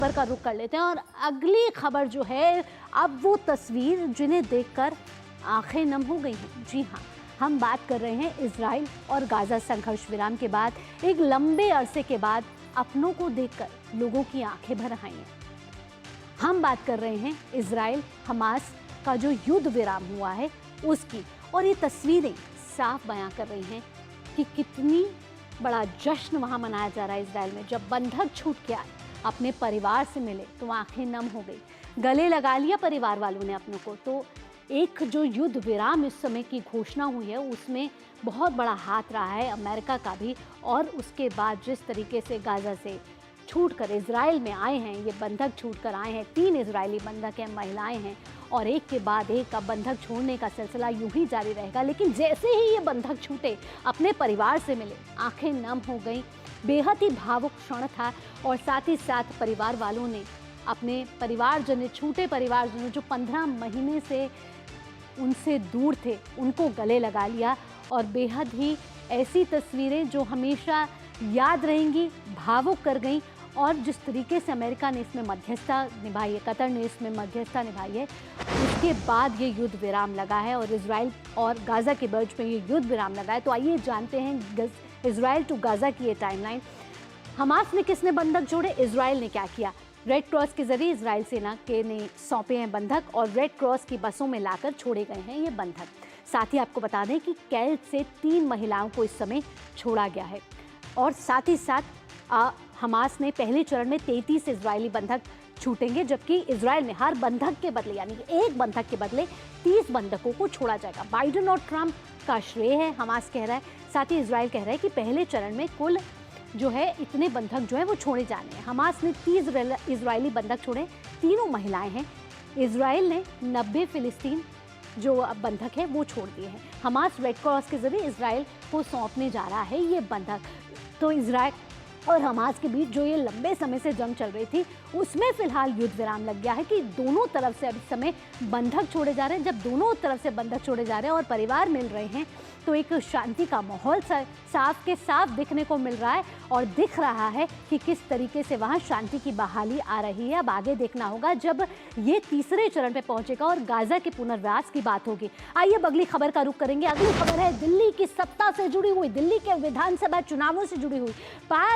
खबर का रुख कर लेते हैं और अगली खबर जो है, अब वो तस्वीर जिन्हें देखकर आंखें नम हो गई हैं। जी हाँ, हम बात कर रहे हैं इजराइल और गाजा संघर्ष विराम के बाद एक लंबे अरसे के बाद अपनों को देखकर लोगों की आंखें भर आई हैं। हम बात कर रहे हैं इजराइल हमास का जो युद्ध विराम हुआ है उसकी, और ये तस्वीरें साफ बयां कर रही हैं कि कितनी बड़ा जश्न वहां मनाया जा रहा है इजराइल में। जब बंधक छूट के आए, अपने परिवार से मिले तो आंखें नम हो गई, गले लगा लिया परिवार वालों ने अपनों को। तो एक जो युद्ध विराम इस समय की घोषणा हुई है उसमें बहुत बड़ा हाथ रहा है अमेरिका का भी। और उसके बाद जिस तरीके से गाजा से छूटकर इजराइल में आए हैं, ये बंधक छूटकर आए हैं, 3 इजरायली बंधक हैं, महिलाएं हैं, और एक के बाद एक का बंधक छोड़ने का सिलसिला यूं ही जारी रहेगा। लेकिन जैसे ही ये बंधक छूटे, अपने परिवार से मिले, आंखें नम हो गई। बेहद ही भावुक क्षण था। और साथ ही साथ परिवार वालों ने अपने परिवारजन, छूटे परिवारजनों जो 15 महीने से उनसे दूर थे, उनको गले लगा लिया। और बेहद ही ऐसी तस्वीरें जो हमेशा याद रहेंगी, भावुक कर गई। और जिस तरीके से अमेरिका ने इसमें मध्यस्थता निभाई है, कतर ने इसमें मध्यस्थता निभाई है, उसके बाद ये युद्ध विराम लगा है और इजराइल और गाजा के बीच में ये युद्ध विराम लगा है। तो आइए जानते हैं इजराइल टू गाजा की ये टाइमलाइन। हमास ने किसने बंधक छोड़े, इजराइल ने क्या किया? रेड क्रॉस के जरिए इजराइल सेना के ने सौंपे हैं बंधक और रेड क्रॉस की बसों में लाकर छोड़े गए हैं ये बंधक। साथ ही आपको बता दें कि कैद से 3 महिलाओं को इस समय छोड़ा गया है। और साथ ही साथ हमास ने पहले चरण में 33 इजरायली बंधक छूटेंगे, जबकि इजराइल में हर बंधक के बदले, यानी कि एक बंधक के बदले 30 बंधकों को छोड़ा जाएगा। बाइडेन और ट्रंप का श्रेय है, हमास कह रहा है। साथ ही इजराइल कह रहा है कि पहले चरण में कुल जो है इतने बंधक जो है वो छोड़े जाने हैं। हमास ने 30 इजरायली बंधक छोड़े, तीनों महिलाएं हैं। इजराइल ने 90 फिलिस्तीन जो बंधक है वो छोड़ दिए हैं। हमास रेड क्रॉस के जरिए इजराइल को सौंपने जा रहा है ये बंधक। तो इजराइल और हमास के बीच जो ये लंबे समय से जंग चल रही थी, उसमें फिलहाल युद्ध विराम लग गया है कि दोनों तरफ से अब इस समय बंधक छोड़े जा रहे हैं। जब दोनों तरफ से बंधक छोड़े जा रहे हैं और परिवार मिल रहे हैं, तो एक शांति का माहौल साफ के साफ दिखने को मिल रहा है। और दिख रहा है कि किस तरीके से वहाँ शांति की बहाली आ रही है। अब आगे देखना होगा जब ये तीसरे चरण पे पहुंचेगा और गाजा के पुनर्वास की बात होगी। आइए अब अगली खबर का रुख करेंगे। अगली खबर है दिल्ली की सत्ता से जुड़ी हुई, दिल्ली के विधानसभा चुनावों से जुड़ी हुई।